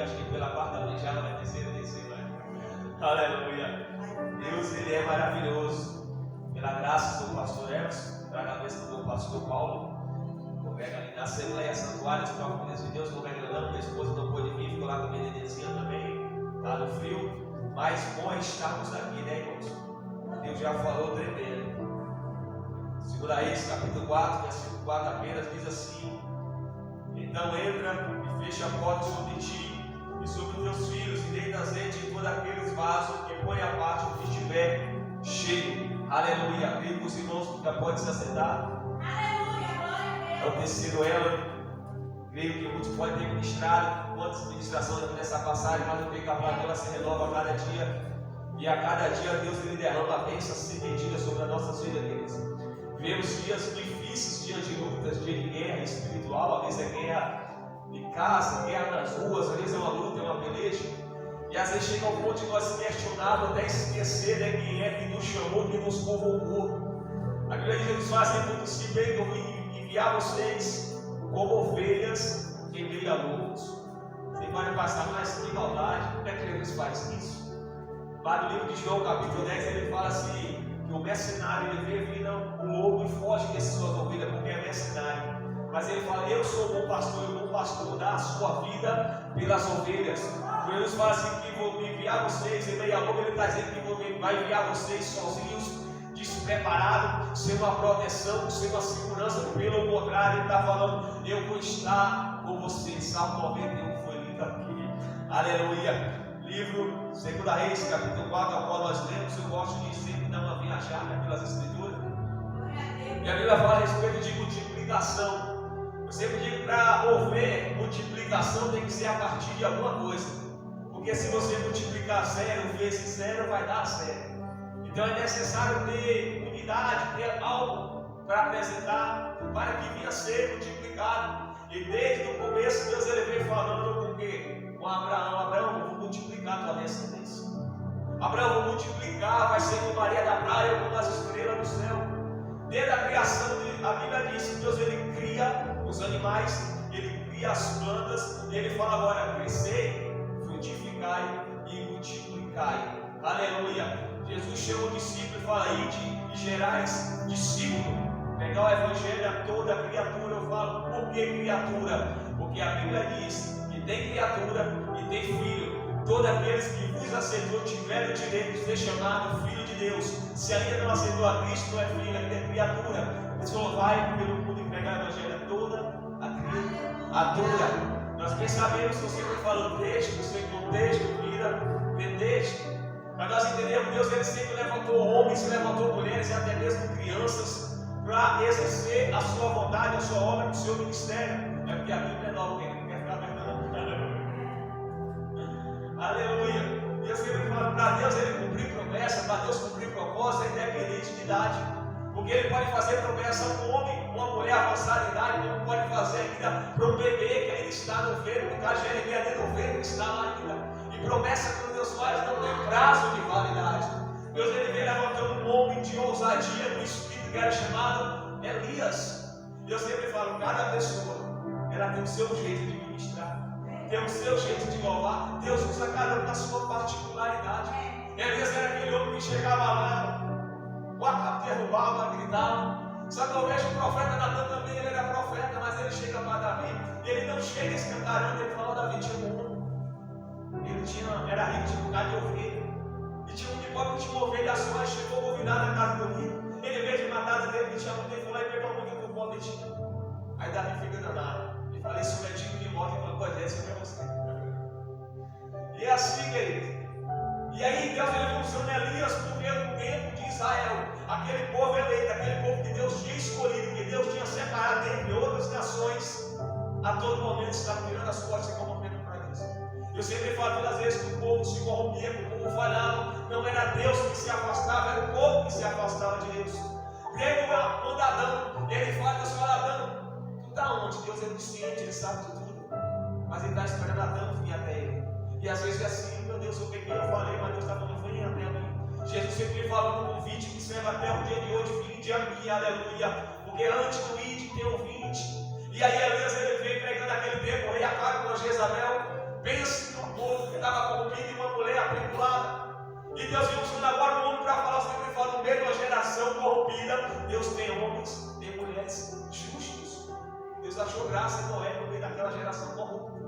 aqui, acho que pela quarta vez já, vai terceira, aleluia. Deus, Ele é maravilhoso. Pela graça do pastor Emerson, pela cabeça do pastor Paulo, congrega ali na Assembleia Santuário dos Profetas de Deus, congregando, minha esposa não pôde vir, ficou lá com a minha nenezinha também, tá no frio, mas bom estarmos aqui, né, irmãos? Deus já falou tremendo. 2 Reis, capítulo 4, versículo 4 apenas, diz assim: então entra e fecha a porta sobre ti e sobre os teus filhos, e deita azeite em todos aqueles vasos, e põe a parte o que estiver cheio. Aleluia. Creio que os irmãos já podem se assentar. Aleluia, glória a Deus. É o terceiro elo. Creio que muitos podem ter ministrado quantas ministrações nessa passagem, mas eu creio que a palavra ela se renova a cada dia. E a cada dia Deus ele derrama a bênção sem medida sobre as nossas vidas. Vivemos dias difíceis, dias de lutas, dias de guerra espiritual. Às vezes é guerra de casa, guerra nas ruas, às vezes é uma luta, é uma peleja. E às vezes chega ao ponto de nós questionarmos, até esquecer, né, quem é que nos chamou, que nos convocou. A Bíblia diz: Jesus faz muito se bem que eu vim enviar vocês como ovelhas em meio a lobos. Você pode passar mais que maldade. Como é que Jesus faz isso? Lá no livro de João, capítulo 10, ele fala assim: que o mercenário ele vê vir um lobo e foge dessas suas ovelhas, porque é mercenário. Mas ele fala: eu sou o bom pastor, e o bom pastor dá a sua vida pelas ovelhas. Jesus fala assim: que vou enviar vocês em meio a lobo. Ele está dizendo que vai enviar vocês sozinhos, despreparados, sem uma proteção, sem uma segurança. Pelo contrário, ele está falando: eu vou estar com vocês. Salmo 91 foi lido aqui. Aleluia. Livro 2 Reis, capítulo 4, ao qual nós lemos. Eu gosto de sempre dar uma viajada pelas Escrituras. E a Bíblia fala a respeito de multiplicação. Eu sempre digo: para haver multiplicação tem que ser a partir de alguma coisa. Porque se você multiplicar 0 vezes 0, vai dar 0. Então é necessário ter unidade, ter algo para apresentar, para que venha a ser multiplicado. E desde o começo Deus ele veio falando com quê? Com Abraão: Abraão, eu vou multiplicar a tua descendência. Abraão, eu vou multiplicar, vai ser como Maria da praia, como as estrelas do céu. Desde a criação, a Bíblia diz que Deus ele cria os animais, ele cria as plantas, e ele fala agora: crescei, frutificai e multiplicai. Aleluia. Jesus chama o discípulo e fala: ide e gerais discípulo. Pegar o evangelho a toda criatura. Eu falo: por que criatura? Porque a Bíblia diz que tem criatura e tem filho. Todos aqueles que vos aceitou tiveram o direito de ser chamado filho de Deus. Se ainda não aceitou a Cristo, não é filho, ainda é criatura. Ele falou: vai pelo mundo e pregar o evangelho a toda a criatura. Nós bem sabemos que eu sempre falo texto, eu sei contexto, vida, pretexto. Mas nós entendemos: Deus ele sempre levantou homens, levantou mulheres e até mesmo crianças para exercer a sua vontade, a sua obra, o seu ministério. É porque a Bíblia é nova, quem não quer ficar verdade. Aleluia. E eu sempre falo: para Deus ele cumprir promessa, para Deus cumprir propósito, é independente de idade. Porque ele pode fazer promessa a um homem, uma mulher avançada em idade, como pode fazer ainda para um bebê que ainda está no ventre. No caso de Jeremias, dentro do ventre está lá ainda. E promessa que Deus faz não tem prazo de validade. Deus ele vem levantando um homem de ousadia no espírito que era chamado Elias. Eu sempre falo: cada pessoa ela tem o seu jeito de ministrar, tem o seu jeito de louvar. Deus usa cada um na sua particularidade. Elias era aquele homem que chegava lá, o Acabe derrubava, gritava. Só que eu vejo o profeta Natan também, ele era profeta, mas ele chega para Davi, e ele não chega escancarando, ele fala: Davi tinha um homem, ele era rico, tinha um bocado de ovelha, e tinha um de pobre que tinha uma ovelha só, e chegou convidado na casa do rico. Ele, em vez de matar dele, que tinha muito, ele foi lá e pegou a mulher que o pobre tinha. Aí Davi fica danado. Ele fala: esse homem é digno de morte. Ele falou: pode esse é você. E é assim, querido. E aí Deus ele usando Elias porque o tempo de Israel, aquele povo eleito, aquele povo que Deus tinha escolhido, que Deus tinha separado entre outras nações, a todo momento estava virando as costas e corrompendo para Deus. Eu sempre falo às vezes que o povo se corrompia, que o povo falhava. Não era Deus que se afastava, era o povo que se afastava de Deus. Quando Adão, ele fala: Deus fala: Adão, tu está onde? Deus é onisciente, ele sabe de tudo. Mas ele está esperando Adão vir até ele. E às vezes é assim: meu Deus, eu peguei, eu falei, mas Deus está falando: vem até mim. Jesus sempre falou no convite que serve até o dia de hoje: vinde a mim, aleluia. Porque antes do ide tem o vinde. E aí Elias ele veio pregando aquele tempo, o rei Acabe com Jezabel. Pensa estava corrompido e uma mulher atribulada. E Deus vem usando agora um homem para falar o seguinte: ele fala, no meio de uma geração corrompida, Deus tem homens, tem mulheres justos. Deus achou graça em Noé no meio daquela geração corrupta.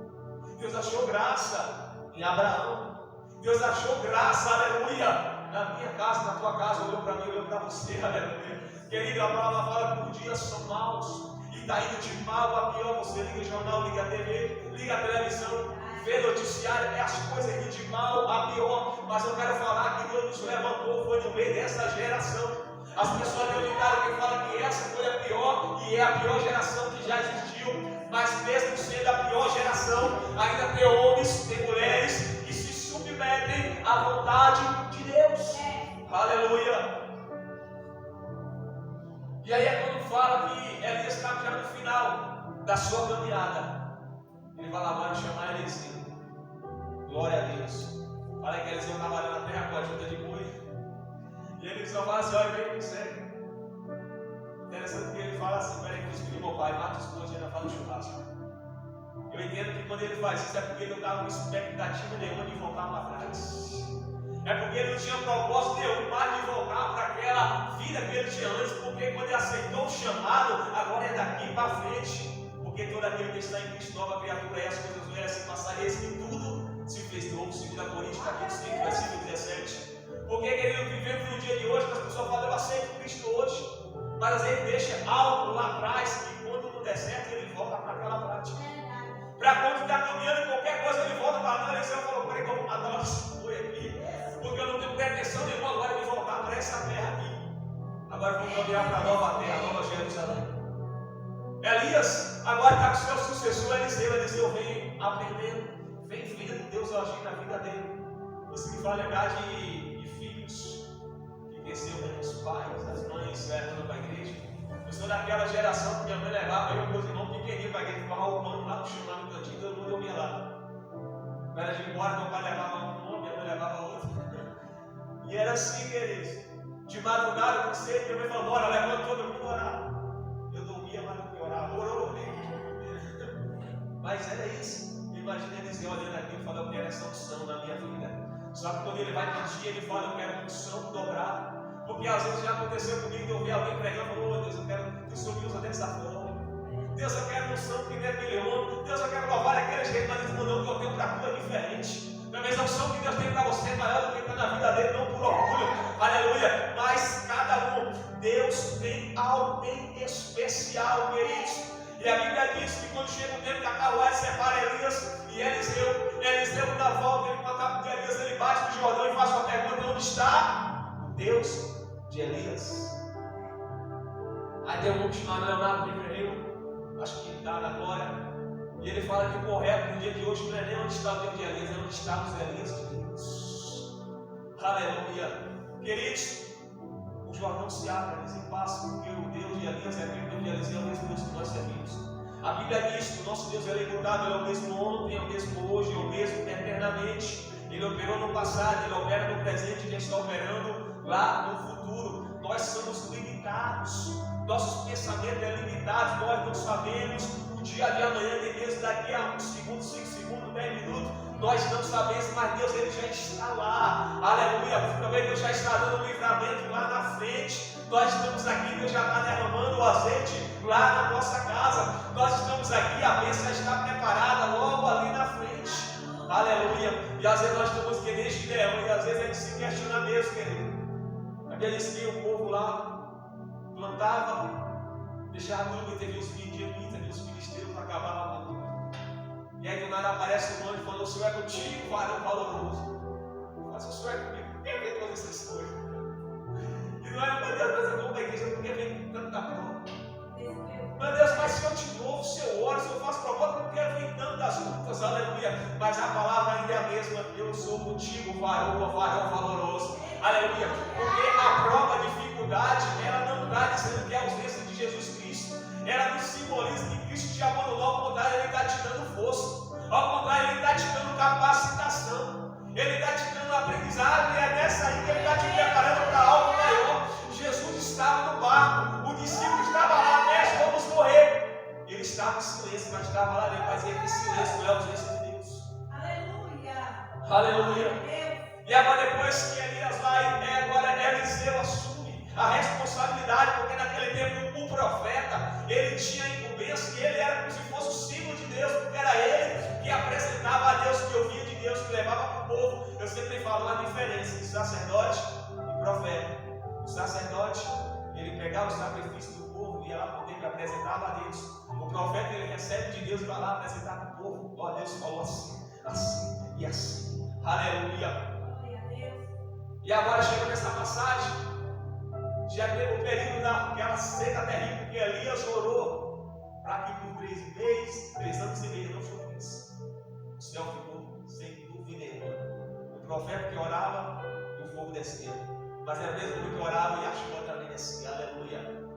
Deus achou graça em Abraão. Deus achou graça, aleluia, na minha casa, na tua casa. Olhou para mim, olhou para você, aleluia. Querido, a palavra fala que por dias são maus. E está indo de mal a pior. Você liga o jornal, liga a TV, liga a televisão, vê noticiário, é as coisas indo de mal a pior. Mas eu quero falar que Deus nos levantou, foi no meio dessa geração. As pessoas acreditaram que falam que essa foi a pior, e é a pior geração que já existiu. Mas mesmo sendo a pior geração, ainda tem homens, tem mulheres que se submetem à vontade de Deus. Aleluia. E aí é quando fala que Elias está já no final da sua caminhada. Ele vai lá, vai chamar Eliseu. Glória a Deus. Fala que Eliseu trabalhando na terra com a junta de boi. E Eliseu fala assim: olha, vem, segue. Interessante que ele fala assim: peraí, que os filhos, meu pai, mata os bois e ainda faz o churrasco. Eu entendo que quando ele faz isso é porque ele não estava com expectativa nenhuma de voltar para trás. É porque ele não tinha propósito nenhum mais de voltar para aquela vida que ele tinha antes. Porque quando ele aceitou o chamado, agora é daqui para frente. Porque todo aquele que está em Cristo, nova criatura, é as coisas velhas se passarem, que tudo se fez novo. 2 Coríntios capítulo 5, versículo 17. Porque, querido, vivemos no dia de hoje, que as pessoas falam: eu aceito Cristo hoje. Mas às vezes deixa algo lá atrás, e quando não der certo, ele volta para aquela prática. Para quando está caminhando em qualquer coisa, ele volta para a Eliseu e falou: peraí, vamos matar esse boi aqui, porque eu não tenho pretensão nenhuma agora de voltar para essa terra aqui. Agora vamos caminhar para a nova terra, a nova Jerusalém. Elias agora está com seu sucessor Eliseu. Eliseu vem aprendendo, vem vendo Deus agir na vida dele. Você me vai lembrar de filhos que cresceram vendo os pais, as mães levando para a igreja. Eu sou daquela geração que minha mãe levava eu e meus irmãos pequenininhos para a igreja, ficava roubando lá no chão, lá no cantinho, todo mundo dormia lá. Quando era de embora, meu pai levava um, minha mãe levava outro. E era assim, queridos. De madrugada, eu não sei, minha mãe falou: bora, levanta todo mundo orar. Eu dormia, mas não orava. Orou. Mas era isso. Imagina Eliseu olhando aqui e falando: eu quero essa unção na minha vida. Só que quando ele vai pedir, ele fala: eu quero unção dobrada. Porque às vezes já aconteceu comigo de eu ouvir alguém pregando e falar: oh Deus, eu quero que o Senhor me usa dessa forma. Deus, eu quero unção que nem aquele homem. Deus, eu quero louvar daquele jeito. Mas ele mandou que eu tenho para tu é diferente. Talvez a unção que Deus tem para você é maior do que está na vida dele, não por orgulho. Aleluia. Mas cada um, Deus tem algo em especial, queridos. E a Bíblia diz que quando chega o tempo da carruagem, separa Elias e Eliseu dá a volta, ele com a capa de Elias, ele bate no Jordão e faz uma pergunta: onde está o Deus de Elias? Aí tem um homem chamado Leonardo Ribeiro, acho que está na glória, e ele fala que o correto no dia de hoje não é nem onde está o Deus de Elias, é onde está os Elias de Deus. Aleluia. Queridos, o Jordão se abre, eles em paz, porque o Deus de Elias é o Deus de Elias, é o mesmo Deus que nós servimos. A Bíblia diz que o nosso Deus é imutável, ele é o mesmo ontem, é o mesmo hoje, é o mesmo eternamente. Ele operou no passado, ele opera no presente, ele está operando lá no futuro. Nós somos limitados, nossos pensamentos são limitados, nós não sabemos o dia de amanhã, nem mesmo daqui a 1 segundo, 5 segundos, 10 minutos. Nós não sabemos, mas Deus ele já está lá. Aleluia. Também Deus já está dando um livramento lá na frente. Nós estamos aqui, Deus já está derramando o azeite lá na nossa casa. Nós estamos aqui, a bênção está preparada logo ali na frente. Aleluia. E às vezes nós estamos que nem Gideão, e às vezes a gente se questiona mesmo, querido. Aqueles que o povo lá plantava, deixava tudo, e teve os midianitas, teve os filisteus, acabavam com tudo. E aí do nada aparece um anjo e falou: o Senhor é contigo, varão valoroso. Mas o Senhor é comigo, por que vem todas essas coisas? E não é, meu Deus, mas eu vou para a igreja porque vem tanta prova. Meu Deus, mas se eu te louvo, se eu oro, se eu faço propósito, porque vem tantas lutas, aleluia. Mas a palavra ainda é a mesma: eu sou contigo, varão valoroso. Aleluia. Porque a prova, a dificuldade, ela não está dizendo que é a ausência de Jesus Cristo. Ela não simboliza que Cristo te abandonou, ao contrário, ele está te dando força. Ao contrário, ele está te dando capacitação. Ele está te dando aprendizado, e é nessa aí que ele está te preparando para algo maior. Jesus estava no barco, o discípulo estava lá: mestre, vamos morrer. Ele estava em silêncio, mas estava lá dentro, mas ele em silêncio, não é a ausência de Deus. Aleluia. Aleluia. E agora depois que Elias vai, agora Eliseu assume a responsabilidade, porque naquele tempo o profeta, ele tinha a incumbência e ele era como se fosse o símbolo de Deus, porque era ele que apresentava a Deus, que ouvia de Deus, que levava para o povo. Eu sempre falo a diferença de sacerdote e profeta. O sacerdote, ele pegava o sacrifício do povo e ia lá para o templo e apresentava a Deus. O profeta, ele recebe de Deus e vai lá apresentar para o povo. Ó, Deus falou assim, assim e assim. Aleluia. E agora chega nessa passagem, já teve o período daquela seca terrível que Elias orou para que por 3 anos e meio não chovesse. O céu ficou sem dúvida nenhuma. O profeta que orava e o fogo descia. Mas era mesmo que orava e a chuva também descia. Aleluia.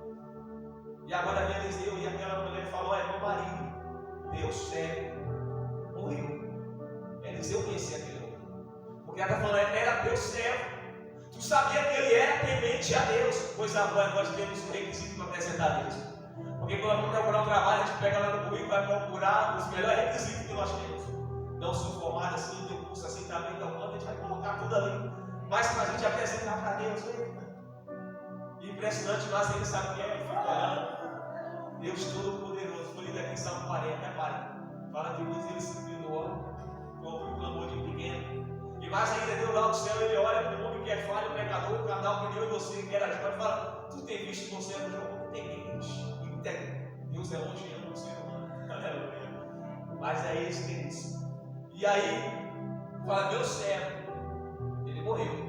E agora vem Eliseu e aquela mulher falou: é meu marido, Deus cego, morreu. Eliseu conhecia aquele homem, porque ela está falando, era teu servo. Tu sabia que ele era temente a Deus. Pois agora nós temos um requisito para apresentar a Deus. Porque quando vamos procurar um trabalho, a gente pega lá no currículo e vai procurar os melhores requisitos que nós temos. Não sou formado assim, tem curso assim também, então a gente vai colocar tudo ali. Mas para a gente apresentar para Deus, impressionante, mas ele sabe que ele fica olhando. Deus Todo-Poderoso, foi lido aqui em Salmo 40, né, Pai? Fala de Deus, ele se inclinou, ouve o clamor de um pequeno. E mais ainda, Deus lá do céu, ele olha para o homem que é falho, pecador, o carnal que eu e você, que era agora, e fala: tu tem visto você é um jogo? Tem visto. Deus é longe, ama o ser humano. Aleluia. Mas é isso, queridos. E aí, fala: meu servo, ele morreu.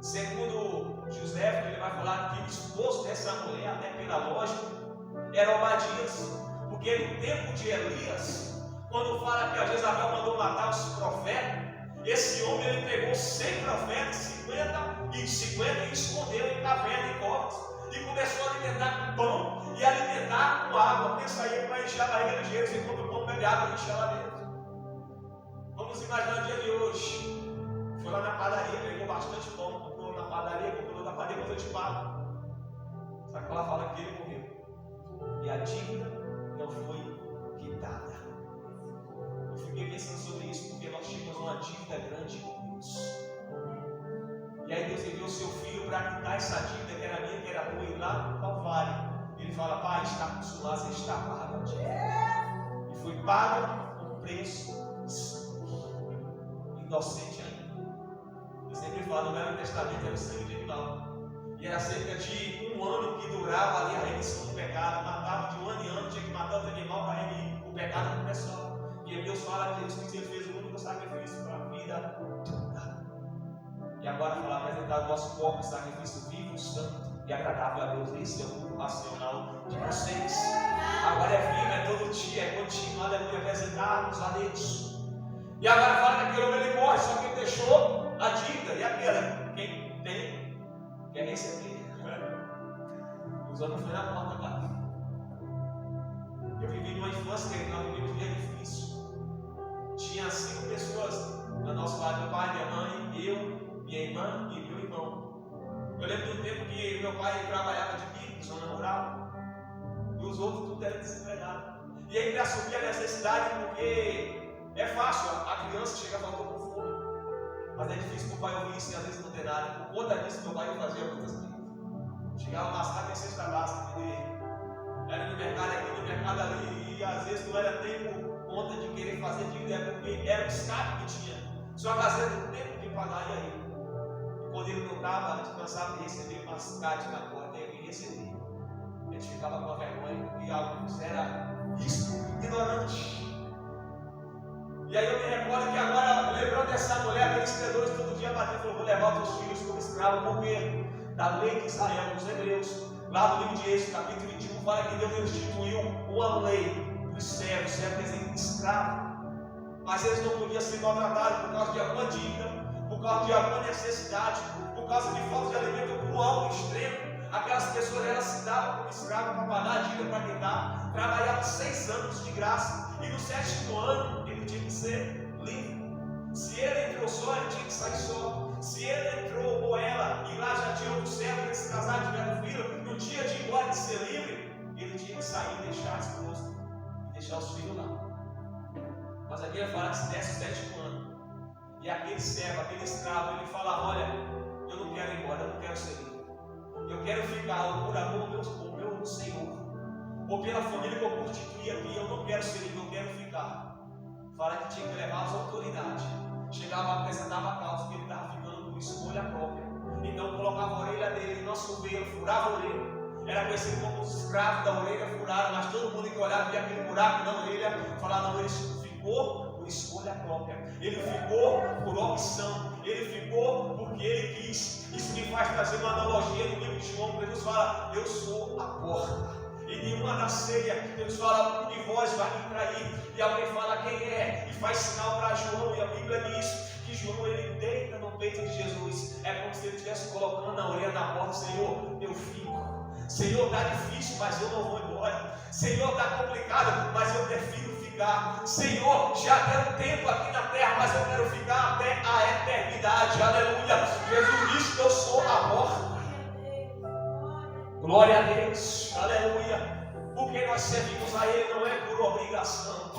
Segundo José, ele vai falar que o esposo dessa mulher, até pela lógica, era Obadias. Porque no tempo de Elias, quando fala que a Jezabel mandou matar os profetas, esse homem ele pegou 100 profetas, 50 e escondeu em caverna e covas. E começou a alimentar com pão e alimentar com água. Pensa aí para encher a barriga de Jesus, enquanto o pão bebe água e enche ela dentro. Vamos imaginar o dia de hoje. Foi lá na padaria, pegou bastante pão, comprou na padaria, comprou na padaria, mas eu te pago. Só que ela fala que ele morreu. E a dívida não foi quitada. Eu fiquei pensando sobre isso, porque nós tínhamos uma dívida grande com Deus. E aí Deus enviou o seu filho para quitar essa dívida que era minha, que era tua, e lá no Calvário. Ele fala: pai, está consumado, você está pago. E foi pago com preço inocente ainda. Eu sempre falo, no Velho Testamento era o sangue de animal. E era cerca de 1 ano que durava ali a remissão do pecado. Matava de 1 ano em ano, tinha que matar outro animal para remir o pecado do pessoal. E Deus fala que Jesus ele fez o único sacrifício para a vida toda. E agora falar, apresentar o nosso corpo, sacrifício vivo, santo e agradável a Deus. Esse é o culto racional de vocês. Agora é vivo, é todo dia, é contínuo, aleluia, apresentarmos a Deus. E agora fala que aquele homem ele morre, só que ele deixou a dívida. E aquela, quem tem, quer receber. Os homens foi na porta bater. Eu vivi numa infância que nós vivemos bem difícil. Tinha 5 pessoas no nosso lado, meu pai, minha mãe, eu, minha irmã e meu irmão. Eu lembro do tempo que meu pai trabalhava de bico, zona rural, e os outros tudo era desempregado. E aí para suprir a necessidade, porque é fácil, a criança chega falando com fome, mas é difícil para o pai ouvir isso e às vezes não ter nada. Por conta disso, meu pai não fazia muitas coisas. Chegava mascado em cesta básica, era no mercado aqui, no mercado ali, e às vezes não era tempo conta de querer fazer dívida, porque era o escape que tinha. Só que às vezes não tem tempo de pagar, e aí? E quando ele não estava, a gente cansava de receber mascate na porta, e ele receber. A gente ficava com a vergonha, porque alguns era isso, ignorante. E aí eu me recordo que agora, lembrando dessa mulher, aqueles credores todo dia batendo, falou: vou levar os teus filhos como escravo, porque da lei de Israel, dos hebreus, lá no livro de Êxodo, capítulo 21, fala que Deus instituiu uma lei dos servos, servos escravos. Mas eles não podiam ser maltratados por causa de alguma dívida, por causa de alguma necessidade, por causa de falta de alimento, por algo extremo. Aquelas pessoas elas se davam como escravos para pagar a dívida, para quitar. Trabalhavam 6 anos de graça, e no 7º ano ele tinha que ser livre. Se ele entrou só, ele tinha que sair só. Se ele entrou ou ela, e lá já tinha outro servo, eles se casaram, tiveram filho, no dia de ir embora de ser livre, ele tinha que sair e deixar a esposa, e deixar os filhos lá. Mas a Bíblia fala que se desse o 7º ano, e E aquele servo, aquele escravo, ele falava: olha, eu não quero ir embora, eu não quero servir. Eu quero ficar por amor ao meu Senhor. Ou pela família que eu constituí aqui, eu não quero servir, eu quero ficar. Fala que tinha que levar as autoridades. Chegava, apresentava a causa que ele estava ficando por escolha própria. Então colocava a orelha dele na ovelha, furava a orelha. Era conhecido como os escravos da orelha furada, mas todo mundo que olhava via aquele buraco na orelha, falava: não, ele ficou por escolha própria. Ele ficou por opção. Ele ficou porque ele quis. Isso me faz trazer uma analogia no livro de João, quando Jesus fala: eu sou a porta. E nenhuma na ceia, Deus fala: um de vós vai me trair. E alguém fala quem é, e faz sinal para João. E a Bíblia diz que João, ele deita no peito de Jesus. É como se ele estivesse colocando na orelha da porta: Senhor, eu fico. Senhor, está difícil, mas eu não vou embora. Senhor, está complicado, mas eu prefiro ficar. Senhor, já deu tempo aqui na terra, mas eu quero ficar até a eternidade. Aleluia. Jesus disse que eu sou a porta. Glória a Deus, aleluia. Porque nós servimos a Ele não é por obrigação.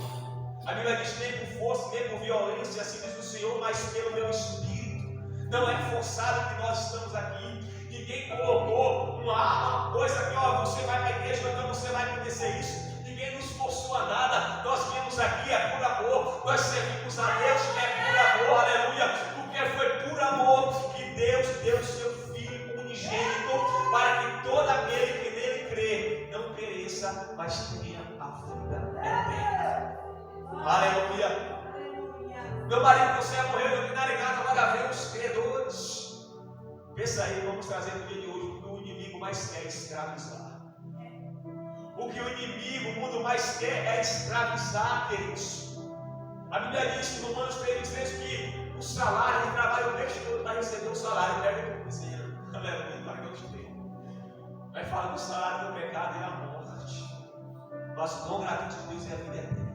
A Bíblia diz: nem por força, nem por violência, assim diz o Senhor, mas pelo meu Espírito. Não é forçado que nós estamos aqui. Ninguém colocou uma coisa que, ó, você vai para a igreja, então você vai acontecer isso. Ninguém nos forçou a nada. Nós viemos aqui, é por amor. Nós servimos a Deus, é por amor, aleluia. Porque foi por amor que Deus deu o seu Filho unigênito, para que todo aquele que nele crê não pereça, mas tenha a vida eterna. Aleluia. Meu marido, você ia morrer no final de casa, agora vem os credores. Pensa aí, vamos trazer no dia de hoje o que o inimigo mais quer: escravizar. O que o inimigo, o mundo mais quer é escravizar, queridos. A Bíblia diz em Romanos 3:3 que o salário de trabalho, o peixe todo vai receber o salário. Pega o cozinheiro. Aleluia, para que eu gostei. Vai falar do salário do pecado e da morte. Mas o dom gratuito de Deus é a vida eterna.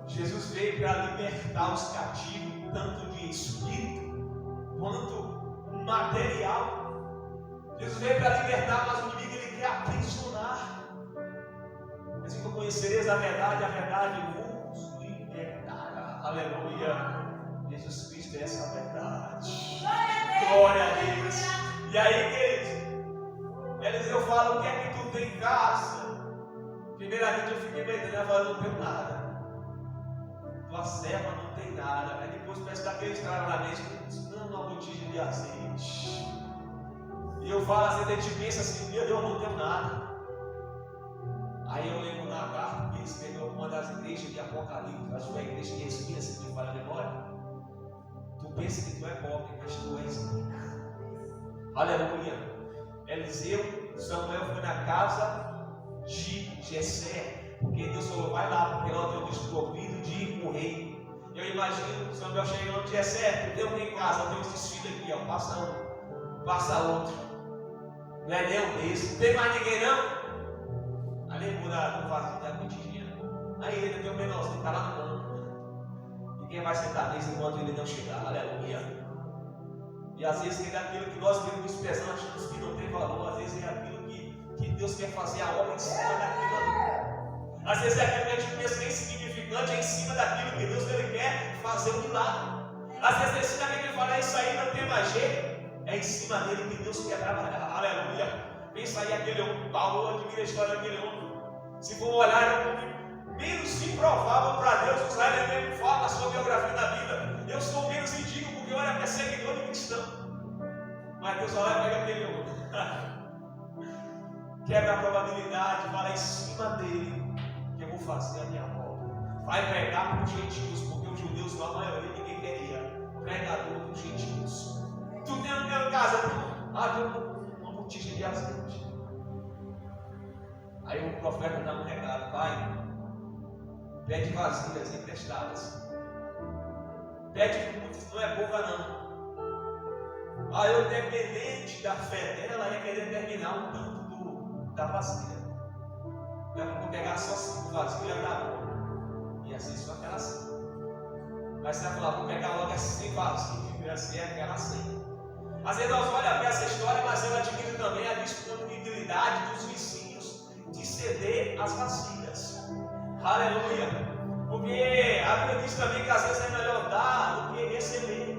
Jesus veio para libertar os cativos, tanto de espírito quanto material. Jesus veio para libertar, mas o inimigo ele quer aprisionar. Assim que conhecereis a verdade vos libertará. Aleluia. Jesus Cristo é essa verdade. Glória a Deus. E aí, queridos, Eliseu fala: o que é que tu tem em casa? Primeiramente eu fiquei medando, ela falou: não tenho nada. Tua serva não tem nada. Aí depois parece que aqueles caras na mesa dando uma botija de azeite. E eu falo assim, a gente pensa assim: meu Deus, eu não tenho nada. Aí eu lembro na carta que ele escreveu uma das igrejas de Apocalipse, acho que é a igreja que respira, se me falha a memória. Tu pensa que tu é pobre, mas tu és rico. Aleluia. Eliseu, Samuel foi na casa de Jessé, porque Deus falou: vai lá, porque lá eu tenho desprovido de um rei. Eu imagino Samuel chegando e Jessé: tu deu em casa, eu tenho esse filho aqui, ó, passa um, passa outro. Não é nem um desse, não tem mais ninguém não? Ali no vaso da botijinha. Aí ele tem o menorzinho, está lá no banco. Ninguém vai sentar nele enquanto ele não chegar. Aleluia. E às vezes é aquilo que nós vemos desprezando, achamos que não tem valor. Às vezes é aquilo que Deus quer fazer a obra em cima daquilo ali. Às vezes é aquilo que a gente pensa que é insignificante, é em cima daquilo que Deus ele quer fazer um milagre. Às vezes é em cima daquilo que ele fala: isso aí não tem mais jeito. É em cima dele que Deus quer trabalhar. Aleluia. Pensa aí aquele homem, Paulo admira a história daquele homem. Se for olhar, é o homem menos improvável para Deus usar. Ele mesmo fala na sua biografia da vida: eu sou menos indigno porque eu era perseguidor de cristão. Mas Deus olha e pega aquele homem, quebra a probabilidade, fala: em cima dele que eu vou fazer a minha obra. Vai pregar para os gentios, porque os judeus, a maioria, ninguém queria pregador para os gentios. Tu tem uma casa, tem uma botija de azeite. Aí o profeta dá um recado: pai, pede vasilhas emprestadas. Pede que muitos, não é pouca não. Aí eu, dependente da fé dela, ia querer terminar um tanto da vasilha. Eu vou pegar só 5 vasilhas da boa. E assim só aquela 5. Mas você vai falar: vou pegar logo essas 100 vasilhas. E assim é aquela 100. Às vezes nós olhamos para essa história, mas ela admite também a disponibilidade dos vizinhos de ceder as vasilhas. Aleluia. Porque a Bíblia diz também que às vezes é melhor dar do que receber.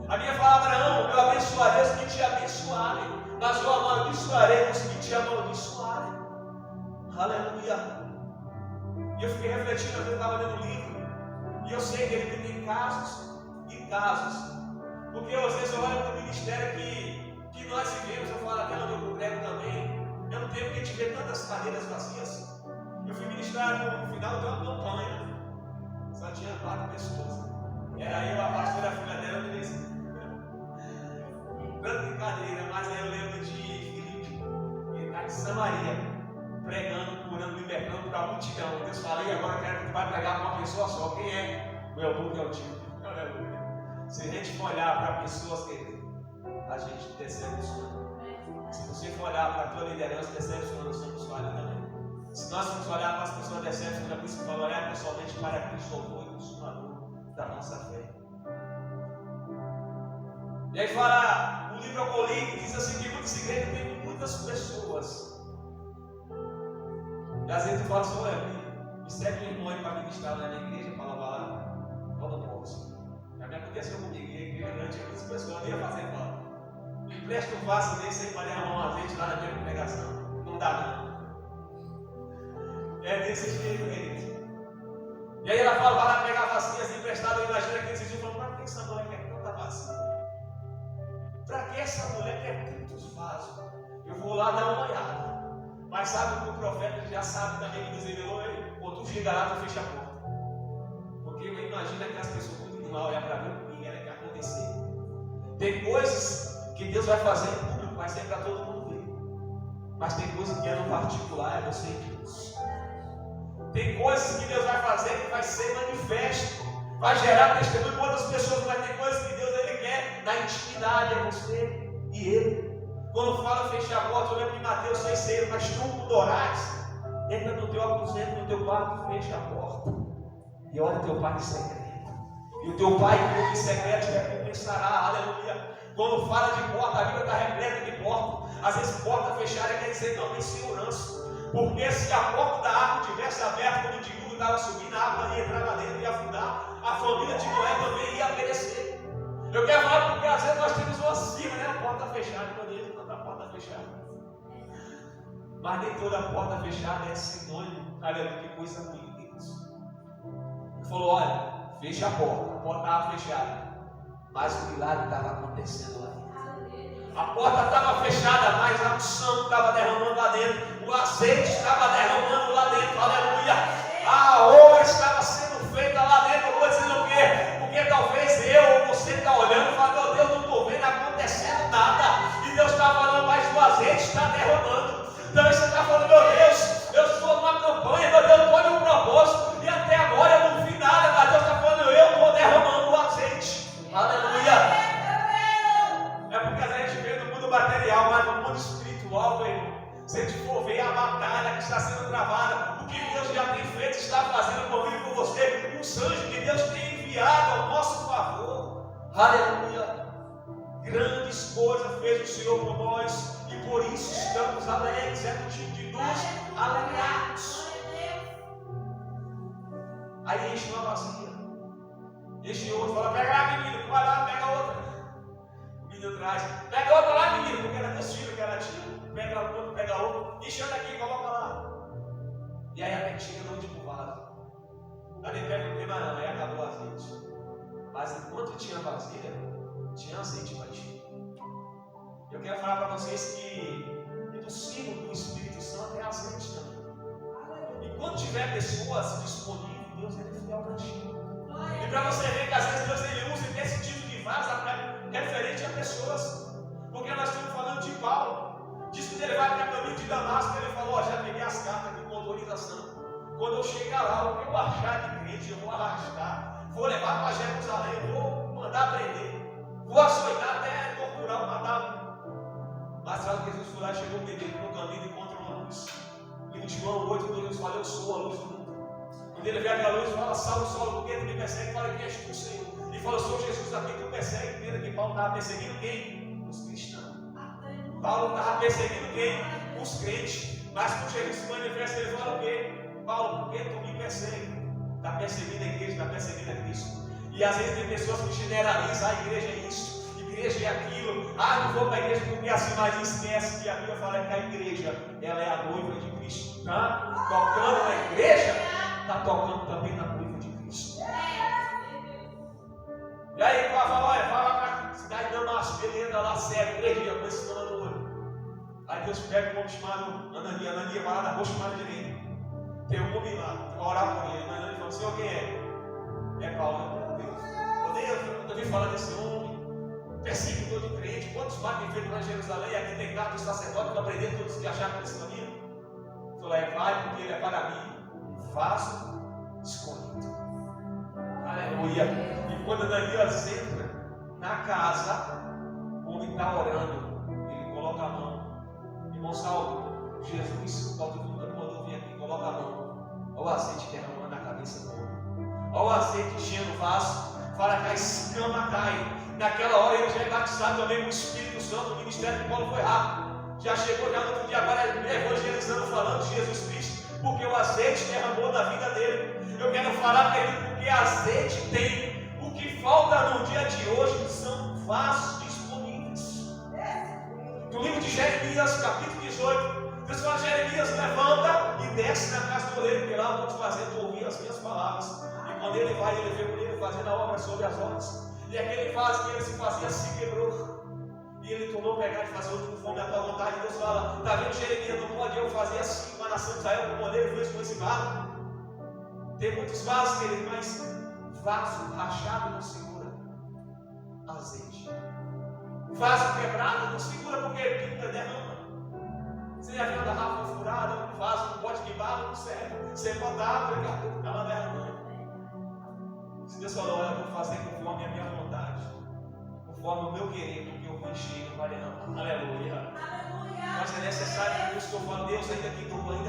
A Bíblia fala, Abraão, eu abençoarei os que te abençoarem, mas eu amaldiçoarei os que te amaldiçoarem. Aleluia. E eu fiquei refletindo, eu estava lendo o livro, e eu sei que ele tem casos e casos. Porque às vezes eu olho para o ministério que nós vivemos, eu falo até onde eu congrego também, eu não tenho que a gente ver tantas cadeiras vazias. Eu fui ministrar no final de uma campanha, só tinha 4 pessoas. Era eu, a pastora, a filha dela, e disse, grande brincadeira, mas aí eu lembro de Filipe, ele está em Samaria, pregando, curando, libertando para a multidão. Deus fala, e agora eu quero que tu vai pregar para uma pessoa só. Quem é? Meu povo que é o tio. Aleluia. Se a gente for olhar para pessoas, querido, a gente decepciona. Se você for olhar para a tua liderança, decepciona, nós somos falhos também. Se nós formos olhar para as pessoas decepcionadas, por isso que fala, olhar pessoalmente para Cristo, autor e consumador da nossa fé. E aí fala, o livro Apocalipse diz assim que muitas igrejas têm muitas pessoas. E às vezes tu fala assim, olha, me segue um irmão aí para ministrar lá na igreja, fala lá, eu não posso. Já me aconteceu comigo, e a igreja grande, muitas pessoas nem ia fazer fala. Me empresta um vaso desse aí para derramar um azeite lá na minha congregação. Não dá não. É desse jeito, querido. E aí ela fala, vai lá pegar vasilhas emprestadas, imagina que eles falam, para que essa mulher quer tanta vazia? Para que essa mulher quer tantos vasos? Eu vou lá dar uma olhada. Mas sabe que o profeta já sabe também que Deus revelou ele? Ou tu chega lá, tu fecha a porta. Porque eu imagino que as pessoas muito mal olhar para mim, comigo, ela quer acontecer. Tem coisas que Deus vai fazer em público, vai ser para todo mundo ver. Mas tem coisas que é no particular, é você e Deus. Tem coisas que Deus vai fazer que vai ser manifesto, vai gerar testemunho para outras pessoas, mas tem coisas que Deus ele quer na intimidade, é você e ele. Quando fala fechar a porta, eu lembro de Mateus 6,6, mas tu quando orares, entra no teu aposento, no teu quarto, fecha a porta e ora teu pai em secreto. E o teu pai que ouve em secreto te recompensará, aleluia. Quando fala de porta, a Bíblia está repleta de porta. Às vezes porta fechada quer dizer também segurança. Porque se a porta da água tivesse aberta, quando o dilúvio estava subindo, a água ia entrar lá dentro e ia afundar, a família de Noé também ia perecer. Eu quero falar porque às vezes nós temos uma cima, né? A porta fechada, quando entra, toda a porta fechada. Mas nem toda porta fechada é sinônimo, aleluia, que coisa ruim, Deus. Ele falou, olha, fecha a porta estava fechada, mas o milagre estava acontecendo lá. A porta estava fechada, mas a unção estava derramando lá dentro. O azeite estava derramando lá dentro. Aleluia. A obra estava sendo feita lá dentro. Eu vou dizendo o quê? Porque talvez eu ou você está olhando e fala, meu Deus, não estou vendo acontecendo nada. E Deus está falando, mas o azeite está derramando. Talvez você está falando, meu Deus, eu estou numa campanha, meu Deus, estou em um propósito. E até agora eu não vi nada, mas Deus está falando, eu estou derramando o azeite. Aleluia. É porque a gente vê no mundo material, mas no mundo espiritual, meu irmão, se a gente for ver a batalha que está sendo travada, o que Deus já tem feito, está fazendo comigo e com você, um anjo que Deus tem enviado ao nosso favor. Aleluia! Grandes coisas fez o Senhor por nós e por isso estamos alegres, é motivo de nos alegrarmos. Aí enche uma vazia, enche outra, fala, pega lá, menino, vai lá, pega outra. Traz. Pega outra lá, menino, porque era teus filhos que era tio. Pega outro, enchendo aqui, coloca lá. E aí até que chega no último vaso. Ali pega o tema não, aí acabou o azeite. Mas enquanto tinha vasilha, tinha azeite para ti. Eu quero falar para vocês que do símbolo do Espírito Santo é azeite também. E quando tiver pessoas disponíveis, Deus ele é fiel para ti. E para você ver que às vezes Deus ele usa esse tipo de vaso referente a pessoas, porque nós estamos falando de Paulo. Diz que ele vai para o caminho de Damasco. Ele falou: já peguei as cartas aqui com autorização. Quando eu chegar lá, o que eu achar de crente, eu vou arrastar, vou levar para Jerusalém, vou mandar prender, vou açoitar até torturar, matar. Mas sabe que Jesus foi lá, chegou no caminho e encontra uma luz. E em João 8, Deus fala: eu sou a luz do mundo. Quando ele vê aquela luz, fala: Saulo, Saulo, por que tu me persegue? Fala: quem és tu, Senhor? E fala: sou Jesus aqui, tu persegue. Primeiro que Paulo estava perseguindo quem? Os cristãos. Paulo estava perseguindo quem? Os crentes. Mas quando Jesus se manifesta, ele fala o quê? Paulo, por que tu me persegue? está perseguindo a igreja, está perseguindo a Cristo. E às vezes tem pessoas que generalizam, a igreja é isso, igreja é aquilo, não vou para a igreja porque assim, mas esquece que a Bíblia fala que a igreja, ela é a noiva de Cristo, está tocando na igreja, está tocando também na noiva de Cristo. E aí, vai para a cidade de Damasco, ele entra lá, serve 3 dias com esse namoro. Aí Deus pega um homem chamado Ananias, vai lá na rua chamada direita. Tem um homem lá, vai orar por ele. Ananias falou: Senhor, quem é? É Paulo. Eu ouvi falar desse homem, perseguidor de crente. Quantos mais tem feito lá em Jerusalém? Aqui tem carta do sacerdote para prender todos que acharam que esse caminho. Falei: vai, porque ele é para mim um vaso escolhido. Aleluia. E quando Ananias entra na casa, o homem está orando, ele coloca a mão. Irmão Saulo, Jesus, pode tudo, mandou vir aqui, coloca a mão. Olha o azeite derramando na cabeça do homem. Olha o azeite enchendo o vaso. Fala que a escama cai. Naquela hora ele já é batizado também com o Espírito Santo. O ministério de Paulo foi rápido. Já chegou já no outro dia, agora evangelizando, falando de Jesus Cristo, porque o azeite derramou na vida dele. Eu quero falar para ele, porque azeite tem. O que falta no dia de hoje são vasos disponíveis. Do livro de Jeremias, capítulo 18, Deus fala: Jeremias, levanta e desce na casa do oleiro, porque lá eu vou te fazer tu ouvir as minhas palavras. E quando ele vai, ele vê o oleiro fazendo a obra sobre as obras. E aquele vaso que ele se fazia se quebrou. E ele tornou pegar de fazer outro conforme a tua vontade. Deus fala: está vendo, Jeremias, não pode eu fazer assim com a nação de Israel, como o oleiro fez com esse vaso. Tem muitos vasos, querido, mas vaso rachado não segura azeite. Vaso quebrado não segura porque pinta, derrama. Você já viu a garrafa furada, um vaso, um pote de barro, não serve. Você bota água, daqui a pouco está lá derramando. Se Deus falou: olha, eu vou fazer conforme a minha vontade, conforme o meu querer, porque eu vou encher, não vai derramar. Aleluia. Mas é necessário que Deus, que eu falo: Deus, ainda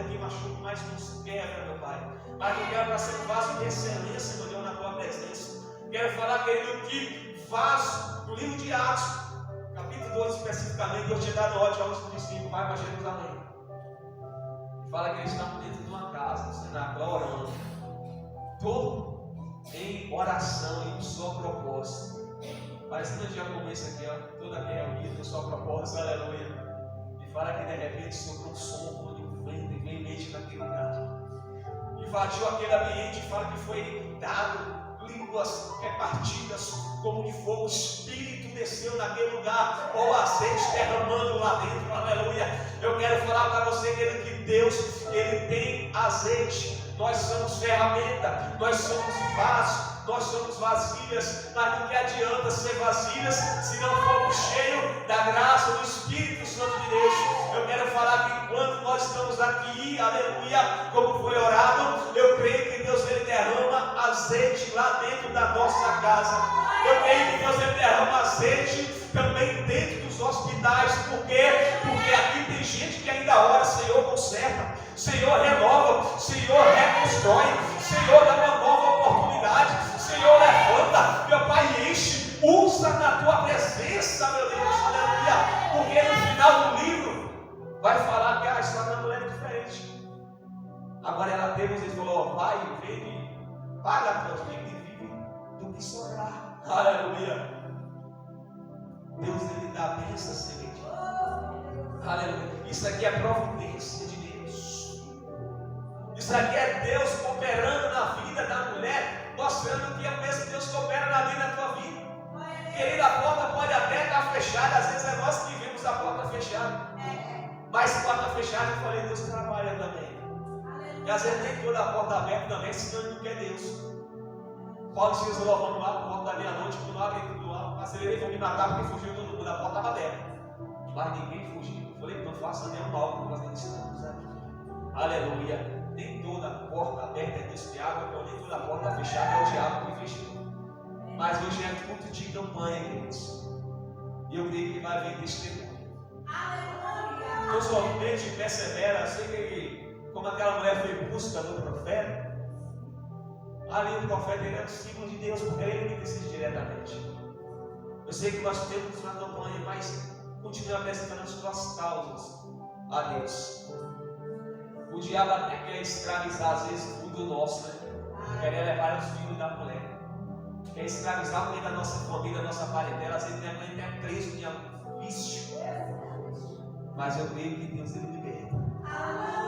que machuque, mas nos quebra, meu Pai. Mas eu quero para ser um vaso de excelência, meu Deus, na tua presença. Quero falar, querido, que vaso, no livro de Atos, capítulo 2 especificamente, Deus tinha dado ordem aos discípulos: vai para Jerusalém. Fala que eles estavam dentro de uma casa, no cenáculo, orando. Todo em oração e um só propósito. Parecendo que já começa aqui, ó, toda aqui é unida, um só propósito, aleluia. E fala que de repente sobrou um som, onde o vento veio mexe naquele lugar. Invadiu aquele ambiente e fala que foi dado línguas repartidas como de fogo, o Espírito desceu naquele lugar, ou o azeite derramando lá dentro, aleluia. Eu quero falar para você, querido, que Deus, Ele tem azeite. Nós somos ferramenta, nós somos vasos, nós somos vasilhas, mas não que adianta ser vasilhas se não formos cheios da graça do Espírito Santo de Deus. Eu quero falar que enquanto nós estamos aqui, aleluia, como foi orado, eu creio que Deus, Ele derrama azeite lá dentro da nossa casa. Eu creio que Deus, Ele derrama azeite também dentro dos hospitais. Por quê? Porque aqui tem gente que ainda ora: Senhor, conserta, Senhor, renova, Senhor, reconstrói, Senhor, dá uma nova oportunidade, Senhor, levanta, meu Pai, enche, usa na tua presença, meu Deus, aleluia. Porque no final do livro vai falar que a história da mulher é diferente. Agora ela teve, vocês falou: vai, vende, paga a tua dívida e vive do que sobrar. Aleluia. Deus, Ele dá bênção semente. Aleluia. Isso aqui é providência de Deus. Isso aqui é Deus operando na vida da mulher, mostrando que é o mesmo Deus que opera na vida da tua vida. Querida, a porta pode até estar fechada. Às vezes é nós que vimos a porta fechada. Mas porta fechada, eu falei: Deus trabalha também. E às vezes nem toda a porta aberta também, senão Ele não quer Deus. Paulo se isolou lá, a porta da meia-noite, tudo lá, tudo lá. Acelerei, vou me matar porque fugiu todo mundo. A porta estava aberta, mas ninguém fugiu. Eu falei: não faça nenhum mal que nós estamos aqui. Aleluia. Nem toda porta aberta é Deus que abre, nem toda porta fechada é o diabo que fechou. Mas hoje é culto de campanha, queridos. E eu creio que vai haver testemunho. Aleluia. Então somente persevera. Eu sei que, como aquela mulher foi em busca do profeta, ali o profeta, ele é um símbolo de Deus, porque ele me decide diretamente. Eu sei que nós temos uma campanha, mas continue apresentando as tuas causas a Deus. O diabo até quer escravizar às vezes tudo nosso, né? querem levar os filhos da mulher. Quer escravizar o meio da nossa família, da nossa parentela. Às vezes minha mãe até preso de algum vício. Mas eu creio que Deus ele liberta.